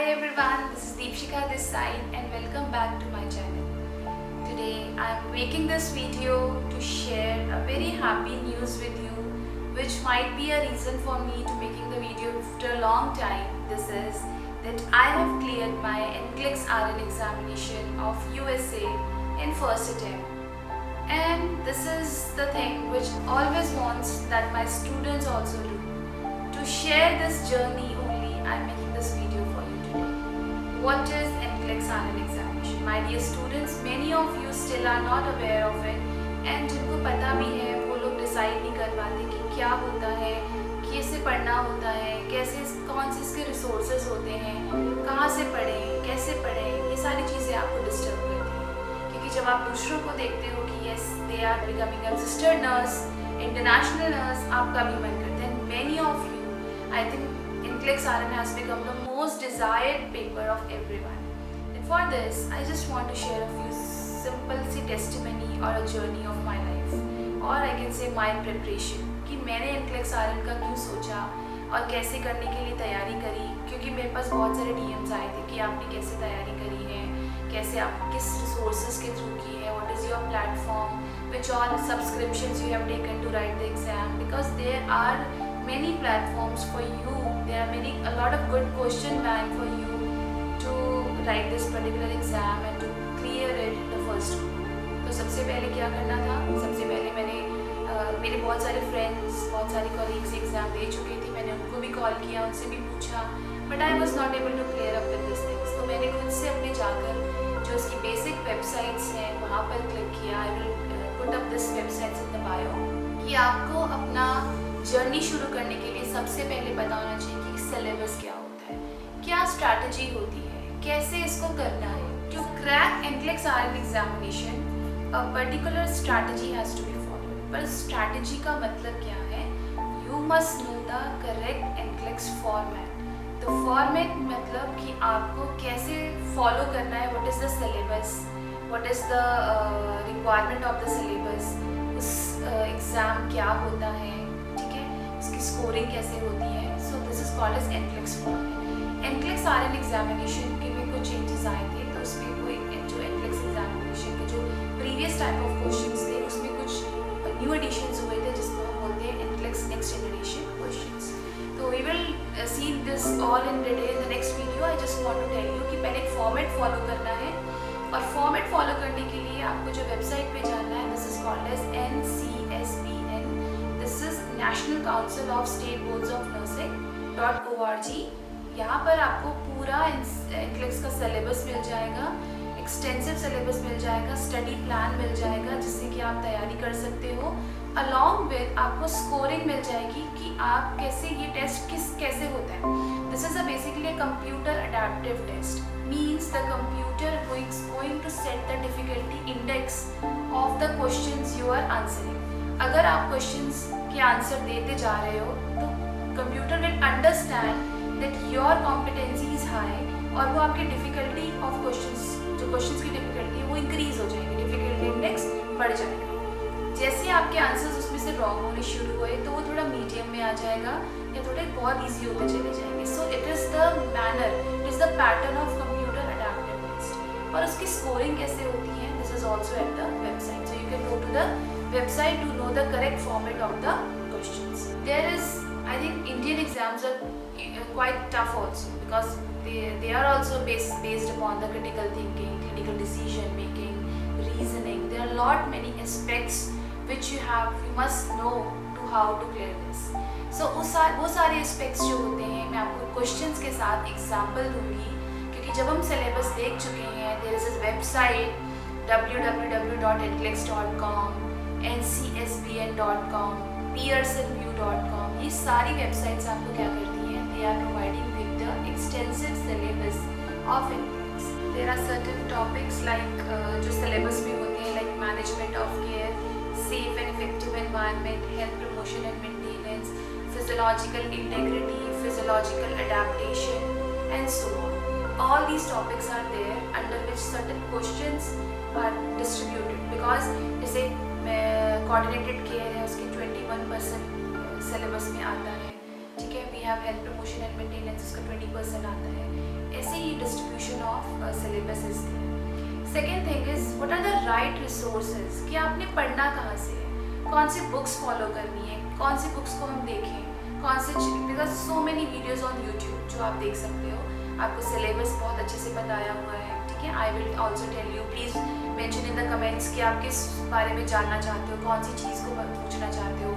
everyone, this is Deepshika this side and welcome back to my channel. Today I am making this video to share a very happy news with you, which might be a reason for me to making the video after a long time. This is that I have cleared my NCLEX RN examination of USA in first attempt. And this is the thing which always wants that my students also do. To share this journey only, I am making this video for you today. What is NCLEX RN examination? My dear students, many of you still are not aware of it, and जिनको पता भी है वो लोग decide नहीं कर पाते कि क्या होता है, कैसे पढ़ना होता है, कैसे कौन से इसके रिसोर्सेज होते हैं, कहाँ से पढ़ें, कैसे पढ़ें, ये सारी चीज़ें आपको डिस्टर्ब करती हैं। क्योंकि जब आप दूसरों को देखते हो कि yes they are becoming a registered nurse, international nurse, आपका भी मन करता है। Many of you, I think NCLEX RN has become the most desired paper of everyone. And for this, I just want to share a few simple C testimony or a journey of my life, or I can say my preparation, कि मैंने NCLEX RN का क्यों सोचा और कैसे करने के लिए तैयारी करी। क्योंकि मेरे पास बहुत सारे DMs आए थे कि आपने कैसे तैयारी करी है, कैसे आप किस रिसोर्सेज के थ्रू की है, what is your platform, which all subscriptions you have taken to write the exam, because there are many platforms for you, there are a lot of good question bank for you to write this particular exam and to clear it the first go. तो सबसे पहले क्या करना था, सबसे पहले मैंने मेरे बहुत सारे फ्रेंड्स, बहुत सारे कॉलीग्स एग्ज़ाम दे चुके थे, मैंने उनको भी कॉल किया, उनसे भी पूछा, but I was not able to clear up with this things. तो मैंने खुद से अपने जाकर जो इसकी बेसिक वेबसाइट्स हैं वहाँ पर क्लिक किया। I will put up this websites in the bio, कि आपको अपना जर्नी शुरू करने के लिए सबसे पहले पता होना चाहिए कि सिलेबस क्या होता है, क्या स्ट्रैटेजी होती है, कैसे इसको करना है। To crack NCLEX RN examination a particular strategy has to be followed. पर स्ट्रैटेजी का मतलब क्या है? You must know the correct NCLEX format. तो फॉर्मेट मतलब कि आपको कैसे फॉलो करना है, what is the syllabus, what is the requirement of the syllabus, उस एग्ज़ाम क्या होता है, इसकी स्कोरिंग कैसे होती है। So this is called as NCLEX format. NCLEX RN examination के में कुछ चेंजेस आए थे, तो उसमें कोई जो NCLEX एग्जामिनेशन के जो प्रीवियस टाइप ऑफ क्वेश्चंस थे उसमें कुछ न्यू एडिशंस हुए थे, जिसको हम बोलते हैं NCLEX नेक्स्ट जनरेशन क्वेश्चंस। तो we will see this all in detail in the next video. I just want to tell you कि पहले एक फॉर्मेट फॉलो करना है, और फॉर्मेट फॉलो करने के लिए आपको जो वेबसाइट पे जाना है, this is called as NCSBN, this is national council of state boards of nursing. यहाँ पर आपको पूरा NCLEX का सिलेबस मिल जाएगा, एक्सटेंसिव सिलेबस मिल जाएगा, स्टडी प्लान मिल जाएगा, जिससे कि आप तैयारी कर सकते हो। अलॉन्ग विद आपको स्कोरिंग मिल जाएगी कि आप कैसे ये टेस्ट कैसे होता है। This is basically a computer adaptive test, means the computer going to set the difficulty index of the questions you are answering. अगर आप क्वेश्चंस के आंसर देते जा रहे हो तो computer will understand that your competency is high, और वो आपकी डिफ़िकल्टी ऑफ क्वेश्चंस, जो क्वेश्चंस की डिफ़िकल्टी है वो इंक्रीज़ हो जाएगी, डिफ़िकल्टी इंडेक्स बढ़ जाएगा। जैसे आपके आंसर्स उसमें से रॉन्ग होने शुरू हुए तो वो थोड़ा मीडियम में आ जाएगा या थोड़े बहुत ईजी होते चले जाएंगे। So it is the manner, it is the pattern of computer adaptive test. और उसकी स्कोरिंग कैसे होती है, this is also at the website, so you can go to the website to know the correct format of the questions. There is, I think Indian exams are quite tough also, because they are also based upon the critical thinking, critical decision making, reasoning. There are many aspects which you must know to how to clear this. So वो सारे aspects जो होते हैं मैं आपको questions के साथ example दूंगी, क्योंकि जब हम syllabus देख चुके हैं, there is a website www.nclex.com, NCSBN.com, pearsonview.com, ये सारी वेबसाइट्स आपको क्या करती हैं, they are providing with the extensive syllabus of NCLEX। There are certain topics like जो सिलेबस में होते हैं, like management of care, safe and effective environment, health promotion and maintenance, physiological integrity, physiological adaptation and so on. All these topics are there under which certain questions are distributed, because जैसे coordinated care है उसके 21% syllabus में आता है, ठीक है। We have health promotion and maintenance, उसका 20% आता है। ऐसे ही of syllabus is there. Second thing is what are the right resources, कि आपने पढ़ना कहाँ से है, कौन सी बुक्स फॉलो करनी है, कौन सी बुक्स को हम देखें, कौन से there are so many videos on YouTube जो आप देख सकते हो, आपको सिलेबस बहुत अच्छे से बताया हुआ है, ठीक है. I will also tell you, please mention in the comments कि आप किस बारे में जानना चाहते हो, कौन सी चीज़ को पूछना चाहते हो.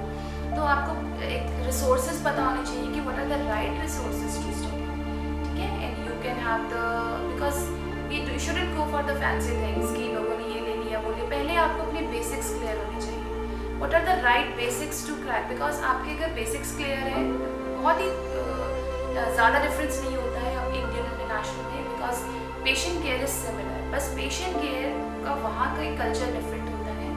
तो आपको एक रिसोर्सेज पता होने चाहिए कि what are the right resources to study, ठीक है. And you can have the, because we shouldn't go for the fancy things कि लोगों ने ये ले लिया वो ले. पहले आपको अपने बेसिक्स क्लियर होने चाहिए. What are the right basics to crack, because आपके अगर बेसिक्स क्लियर है बहुत ही ज़्यादा डिफरेंस नहीं होता है अब इंडियन इंटरनेशनल में, because patient care is similar. बस पेशेंट केयर का वहाँ का कल्चर डिफरेंट होता है,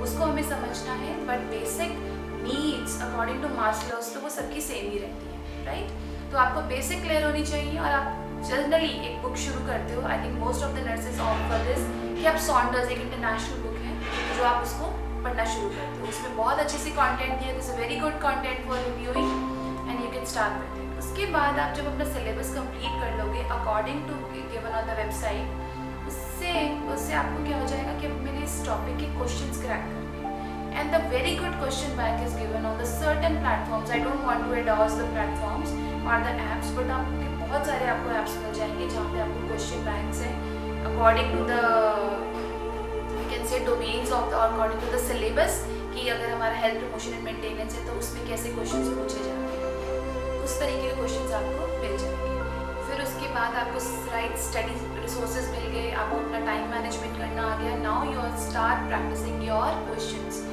उसको हमें समझना है. But basic needs according to Maslow's तो वो सबकी सेम ही रहती है, राइट. तो आपको बेसिक क्लियर होनी चाहिए. और आप जनरली एक बुक शुरू करते हो, I think most of the nurses offer this, कि आप सॉन्डर्स एक इंटरनेशनल बुक है जो आप उसको पढ़ना शुरू करते हो. उसमें बहुत अच्छे से कंटेंट दिया, this very good content for reviewing and you can start with it. उसके बाद आप जब अपना सिलेबस कंप्लीट कर लोगे according to given on the website, उससे आपको क्या हो जाएगा कि अब मैंने इस टॉपिक के क्वेश्चंस क्रैक करने. And the very good question bank is given on the certain platforms. I don't want to endorse the platforms or the apps, but आपके बहुत सारे आपको apps मिल जाएंगे जहाँ पे आपको question banks हैं according to the we can say domains of the according to the syllabus, कि अगर हमारा health promotion and maintenance है तो उसमें कैसे questions पूछे जाते हैं, उस तरीके के questions आपको मिल जाएंगे. फिर उसके बाद आपको राइट स्टडी रिसोर्सेज मिल गए, आपको अपना टाइम मैनेजमेंट करना आ गया. Now you are start practicing your questions.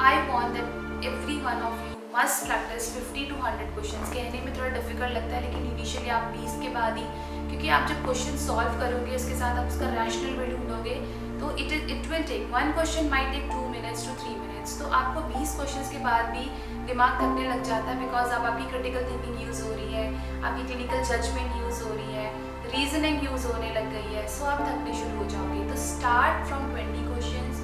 I want that every one of you must practice 50 to 100 questions. कहने में थोड़ा डिफिकल्ट लगता है लेकिन इनिशियली आप 20 के बाद ही, क्योंकि आप जब क्वेश्चन सॉल्व करोगे उसके साथ आप उसका रैशनल वे ढूंढोगे तो it will take one question might take 2 minutes to 3 minutes. तो आपको 20 क्वेश्चंस के बाद भी दिमाग थकने लग जाता है, बिकॉज अब आपकी क्रिटिकल थिंकिंग यूज़ हो रही है, आपकी क्लिनिकल जजमेंट यूज़ हो रही है, रीजनिंग यूज़ होने लग गई है. सो आप थकने शुरू हो जाओगे. तो start from 20 questions,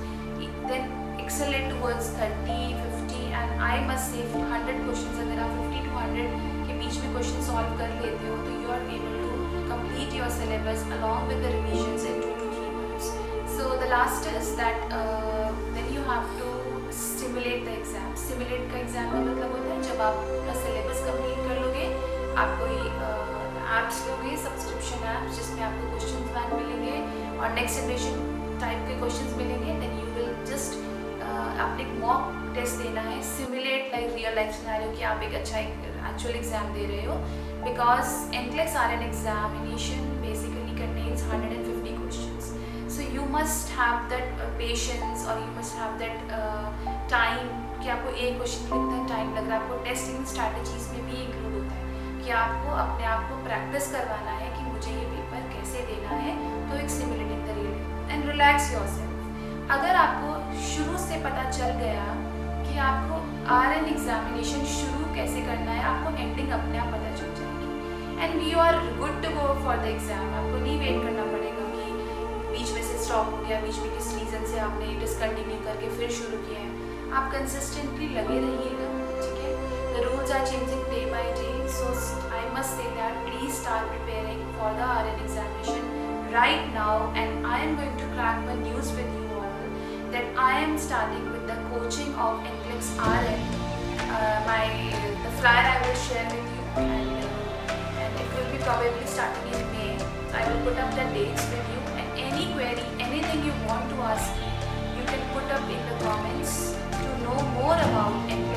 then excellent towards 30, 50 and I must say 100 questions. अगर आप 50 to 100 के बीच में क्वेश्चन सॉल्व कर लेते हो तो you are able to complete your syllabus along with the revisions in 2 to 3 months. So the last is that then you have to simulate the exam. Simulate का exam का मतलब होता है जब आप अपना सिलेबस कंप्लीट कर लोगे, आप कोई ऐप्स लोगे, सब्सक्रिप्शन ऐप्स जिसमें आपको क्वेश्चन बैंक मिलेंगे और नेक्स्ट जनरेशन टाइप के क्वेश्चन मिलेंगे. देन यू विल जस्ट आपने एक मॉक टेस्ट देना है, simulate like real life scenario कि आप एक अच्छा एक्चुअल एग्जाम दे रहे हो, because NCLEX RN examination basically contains 150 questions. So you must have that patience और you must have that time कि आपको एक क्वेश्चन में कितना टाइम लग रहा है. आपको टेस्टिंग स्ट्रैटेजीज में भी इंक्लूड होता है कि आपको अपने आप को प्रैक्टिस करवाना है कि मुझे ये पेपर कैसे देना है. तो एक simulating the real and relax yourself. अगर आपको शुरू से पता चल गया कि आपको RN एग्जामिनेशन शुरू कैसे करना है, आपको एंडिंग अपने आप पता चल जाएगी and you are good to go for the exam. आपको नहीं वेट करना पड़ेगा कि बीच में से स्टॉप हो गया, बीच में किस रीज़न से आपने डिसकंटिन्यू करके फिर शुरू किया है. आप कंसिस्टेंटली लगे रहिएगा, ठीक है. The rules are changing day by day, so I must say that please start preparing for the RN examination right now. And I am going to crack my news with you all that I am starting with the coaching of NCLEX RN. The flyer I will share with you, and it will be probably starting in May. I will put up the dates with you, and any query, anything you want to ask me, you can put up in the comments to know more about NCLEX